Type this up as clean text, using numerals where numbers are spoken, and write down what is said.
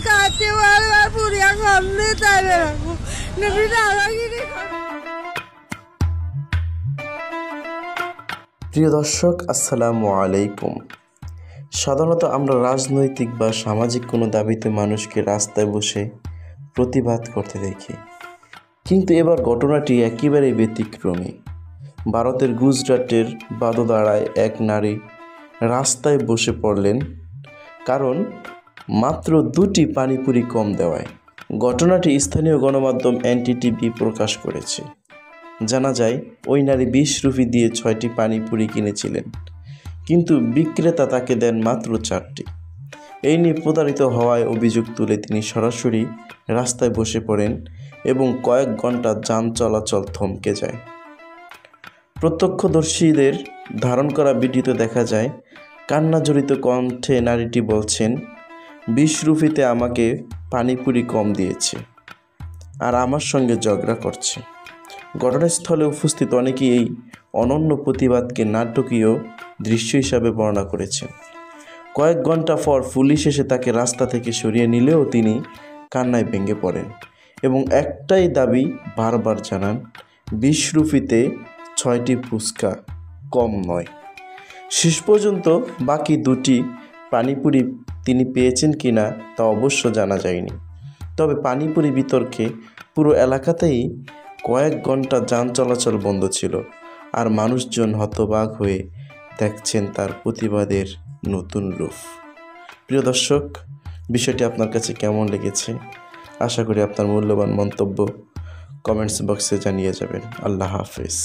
কাছে বারবার পুরিয়া কমলে চাইবে রাখবো প্রিয় দর্শক, আসসালামু আলাইকুম। সাধারণত আমরা রাজনৈতিক বা সামাজিক কোনো দাবিতে মানুষকে রাস্তায় বসে প্রতিবাদ করতে দেখি, কিন্তু এবার ঘটনাটি একেবারেই ব্যতিক্রমী। ভারতের গুজরাটের বাদোদারায় এক নারী রাস্তায় বসে পড়লেন কারণ মাত্র 2টি পানিপুরি কম দেওয়ায়। ঘটনাটি স্থানীয় গণমাধ্যম এনডিটিভি প্রকাশ করেছে। জানা যায়, ওই নারী 20 রুপি দিয়ে 6টি পানিপুরি কিনেছিলেন, কিন্তু বিক্রেতা তাকে দেন মাত্র 4টি। এই নিয়ে প্রতারিত হওয়ায় অভিযোগ তুলে তিনি সরাসরি রাস্তায় বসে পড়েন এবং কয়েক ঘন্টা যান চলাচল থমকে যায়। প্রত্যক্ষদর্শীদের ধারণ করা ভিডিওতে দেখা যায়, কান্নাজড়িত কণ্ঠে নারীটি বলছেন, 20 রুপিতে আমাকে পানিপুরি কম দিয়েছে আর আমার সঙ্গে ঝগড়া করছে। ঘটনাস্থলে উপস্থিত অনেকেই এই অনন্য প্রতিবাদকে নাটকীয় দৃশ্য হিসাবে বর্ণনা করেছেন। কয়েক ঘন্টা পর পুলিশ এসে তাকে রাস্তা থেকে সরিয়ে নিলেও তিনি কান্নায় ভেঙে পড়েন এবং একটাই দাবি বারবার জানান, 20 রুপিতে 6টি ফুচকা কম নয়। শেষ পর্যন্ত বাকি 2টি পানিপুরি তিনি পেয়েছেন কিনা তা অবশ্য জানা যায়নি। তবে পানিপুরি বিতর্কে পুরো এলাকাতেই কয়েক ঘন্টা যান চলাচল বন্ধ ছিল, আর মানুষজন হতবাক হয়ে দেখছেন তার প্রতিবাদের নতুন রূপ। প্রিয় দর্শক, বিষয়টি আপনার কাছে কেমন লেগেছে? আশা করি আপনার মূল্যবান মন্তব্য কমেন্টস বক্সে জানিয়ে যাবেন। আল্লাহ হাফেজ।